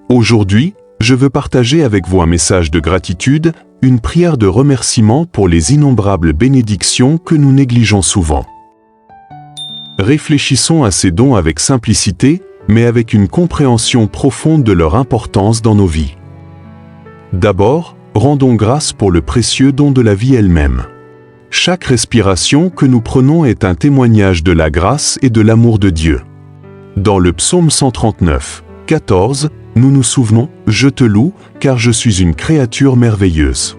Aujourd'hui, je veux partager avec vous un message de gratitude, une prière de remerciement pour les innombrables bénédictions que nous négligeons souvent. Réfléchissons à ces dons avec simplicité, mais avec une compréhension profonde de leur importance dans nos vies. D'abord, rendons grâce pour le précieux don de la vie elle-même. Chaque respiration que nous prenons est un témoignage de la grâce et de l'amour de Dieu. Dans le psaume 139, 14, nous nous souvenons « Je te loue, car je suis une créature merveilleuse.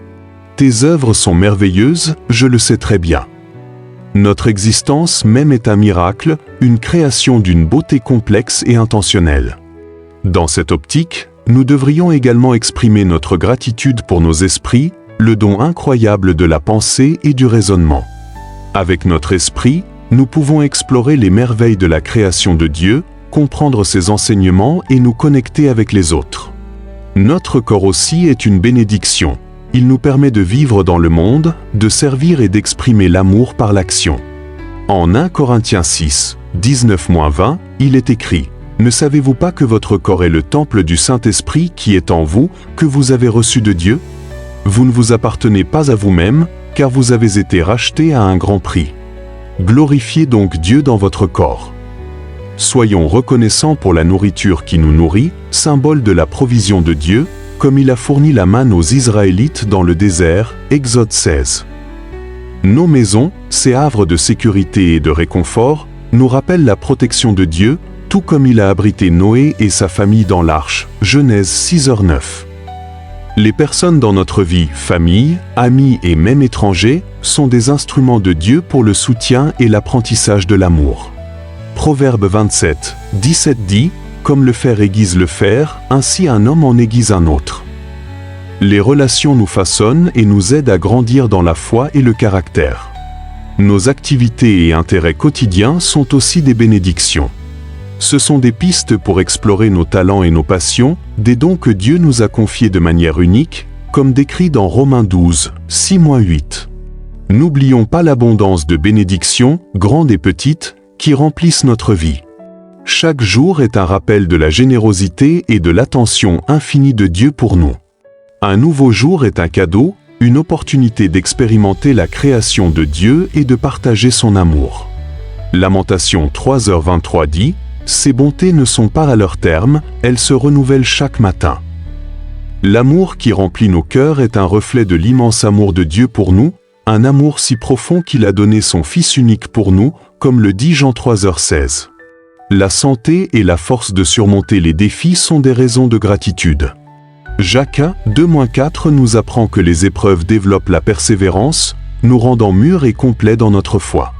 Tes œuvres sont merveilleuses, je le sais très bien. » Notre existence même est un miracle, une création d'une beauté complexe et intentionnelle. Dans cette optique, nous devrions également exprimer notre gratitude pour nos esprits, le don incroyable de la pensée et du raisonnement. Avec notre esprit, nous pouvons explorer les merveilles de la création de Dieu, comprendre ses enseignements et nous connecter avec les autres. Notre corps aussi est une bénédiction. Il nous permet de vivre dans le monde, de servir et d'exprimer l'amour par l'action. En 1 Corinthiens 6, 19-20, il est écrit « Ne savez-vous pas que votre corps est le temple du Saint-Esprit qui est en vous, que vous avez reçu de Dieu? Vous ne vous appartenez pas à vous-même, car vous avez été rachetés à un grand prix. Glorifiez donc Dieu dans votre corps. » Soyons reconnaissants pour la nourriture qui nous nourrit, symbole de la provision de Dieu, comme il a fourni la manne aux Israélites dans le désert, Exode 16. Nos maisons, ces havres de sécurité et de réconfort, nous rappellent la protection de Dieu, tout comme il a abrité Noé et sa famille dans l'arche, Genèse 6h9. Les personnes dans notre vie, famille, amis et même étrangers, sont des instruments de Dieu pour le soutien et l'apprentissage de l'amour. Proverbe 27, 17 dit « Comme le fer aiguise le fer, ainsi un homme en aiguise un autre. » Les relations nous façonnent et nous aident à grandir dans la foi et le caractère. Nos activités et intérêts quotidiens sont aussi des bénédictions. Ce sont des pistes pour explorer nos talents et nos passions, des dons que Dieu nous a confiés de manière unique, comme décrit dans Romains 12, 6-8. N'oublions pas l'abondance de bénédictions, grandes et petites, qui remplissent notre vie. Chaque jour est un rappel de la générosité et de l'attention infinie de Dieu pour nous. Un nouveau jour est un cadeau, une opportunité d'expérimenter la création de Dieu et de partager son amour. Lamentation 3h23 dit « Ses bontés ne sont pas à leur terme, elles se renouvellent chaque matin. » L'amour qui remplit nos cœurs est un reflet de l'immense amour de Dieu pour nous, un amour si profond qu'il a donné son Fils unique pour nous, comme le dit Jean 3h16. La santé et la force de surmonter les défis sont des raisons de gratitude. Jacques 2-4 nous apprend que les épreuves développent la persévérance, nous rendant mûrs et complets dans notre foi.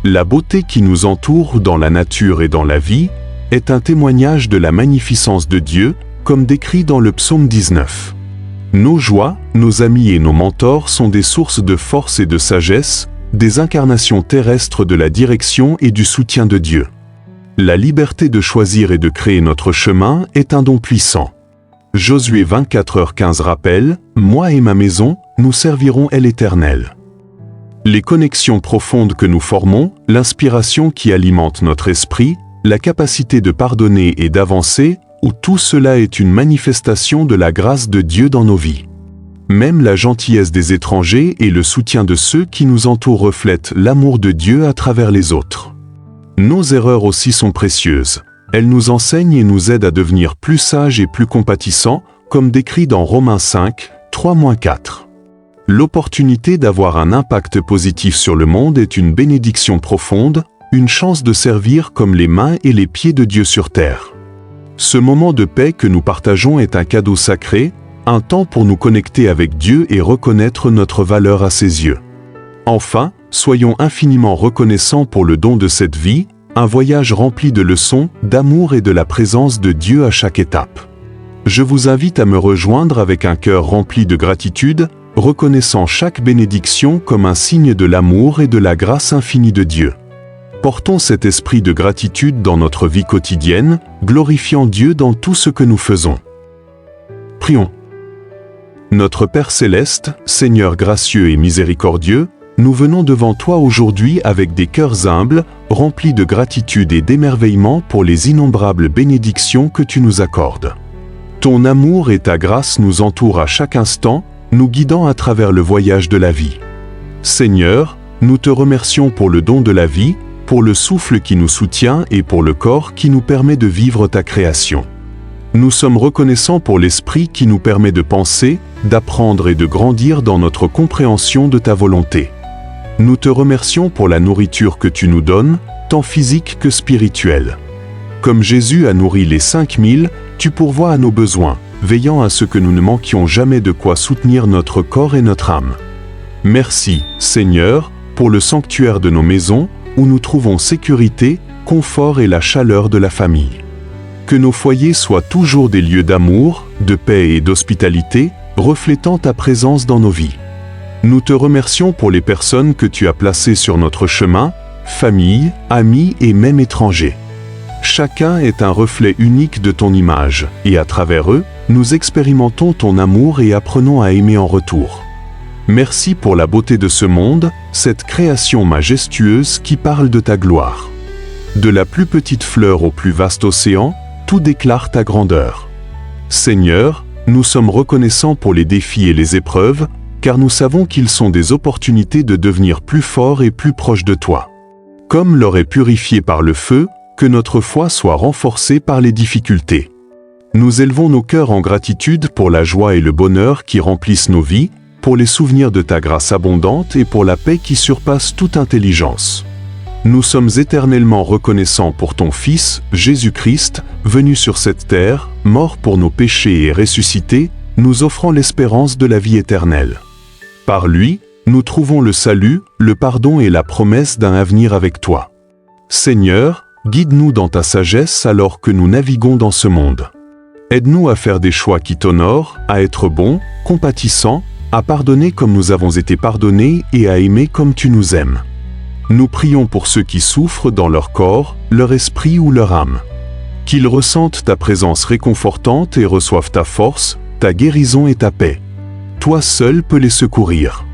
La beauté qui nous entoure dans la nature et dans la vie est un témoignage de la magnificence de Dieu, comme décrit dans le psaume 19. Nos joies, nos amis et nos mentors sont des sources de force et de sagesse, des incarnations terrestres de la direction et du soutien de Dieu. La liberté de choisir et de créer notre chemin est un don puissant. Josué 24h15 rappelle « Moi et ma maison, nous servirons l'Éternel. » Les connexions profondes que nous formons, l'inspiration qui alimente notre esprit, la capacité de pardonner et d'avancer, où tout cela est une manifestation de la grâce de Dieu dans nos vies. Même la gentillesse des étrangers et le soutien de ceux qui nous entourent reflètent l'amour de Dieu à travers les autres. Nos erreurs aussi sont précieuses. Elles nous enseignent et nous aident à devenir plus sages et plus compatissants, comme décrit dans Romains 5, 3-4. L'opportunité d'avoir un impact positif sur le monde est une bénédiction profonde, une chance de servir comme les mains et les pieds de Dieu sur terre. Ce moment de paix que nous partageons est un cadeau sacré, un temps pour nous connecter avec Dieu et reconnaître notre valeur à ses yeux. Enfin, soyons infiniment reconnaissants pour le don de cette vie, un voyage rempli de leçons, d'amour et de la présence de Dieu à chaque étape. Je vous invite à me rejoindre avec un cœur rempli de gratitude, reconnaissant chaque bénédiction comme un signe de l'amour et de la grâce infinie de Dieu. Portons cet esprit de gratitude dans notre vie quotidienne, glorifiant Dieu dans tout ce que nous faisons. Prions. Notre Père céleste, Seigneur gracieux et miséricordieux, nous venons devant toi aujourd'hui avec des cœurs humbles, remplis de gratitude et d'émerveillement pour les innombrables bénédictions que tu nous accordes. Ton amour et ta grâce nous entourent à chaque instant, nous guidant à travers le voyage de la vie. Seigneur, nous te remercions pour le don de la vie, pour le souffle qui nous soutient et pour le corps qui nous permet de vivre ta création. Nous sommes reconnaissants pour l'esprit qui nous permet de penser, d'apprendre et de grandir dans notre compréhension de ta volonté. Nous te remercions pour la nourriture que tu nous donnes, tant physique que spirituelle. Comme Jésus a nourri les 5000, tu pourvois à nos besoins, veillant à ce que nous ne manquions jamais de quoi soutenir notre corps et notre âme. Merci, Seigneur, pour le sanctuaire de nos maisons, où nous trouvons sécurité, confort et la chaleur de la famille. Que nos foyers soient toujours des lieux d'amour, de paix et d'hospitalité, reflétant ta présence dans nos vies. Nous te remercions pour les personnes que tu as placées sur notre chemin, famille, amis et même étrangers. Chacun est un reflet unique de ton image, et à travers eux, nous expérimentons ton amour et apprenons à aimer en retour. Merci pour la beauté de ce monde, cette création majestueuse qui parle de ta gloire. De la plus petite fleur au plus vaste océan, tout déclare ta grandeur. Seigneur, nous sommes reconnaissants pour les défis et les épreuves, car nous savons qu'ils sont des opportunités de devenir plus forts et plus proches de toi. Comme l'or est purifié par le feu, que notre foi soit renforcée par les difficultés. Nous élevons nos cœurs en gratitude pour la joie et le bonheur qui remplissent nos vies, pour les souvenirs de ta grâce abondante et pour la paix qui surpasse toute intelligence. Nous sommes éternellement reconnaissants pour ton Fils, Jésus-Christ, venu sur cette terre, mort pour nos péchés et ressuscité, nous offrant l'espérance de la vie éternelle. Par lui, nous trouvons le salut, le pardon et la promesse d'un avenir avec toi. Seigneur, guide-nous dans ta sagesse alors que nous naviguons dans ce monde. Aide-nous à faire des choix qui t'honorent, à être bons, compatissants, à pardonner comme nous avons été pardonnés et à aimer comme tu nous aimes. Nous prions pour ceux qui souffrent dans leur corps, leur esprit ou leur âme. Qu'ils ressentent ta présence réconfortante et reçoivent ta force, ta guérison et ta paix. Toi seul peux les secourir.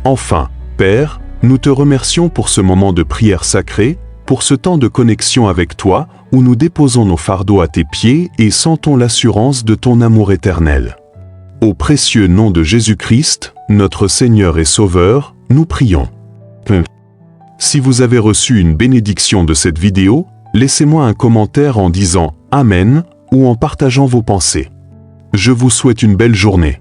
Enfin, Père, nous te remercions pour ce moment de prière sacrée, pour ce temps de connexion avec toi, où nous déposons nos fardeaux à tes pieds et sentons l'assurance de ton amour éternel. Au précieux nom de Jésus-Christ, notre Seigneur et Sauveur, nous prions. Si vous avez reçu une bénédiction de cette vidéo, laissez-moi un commentaire en disant « Amen » ou en partageant vos pensées. Je vous souhaite une belle journée.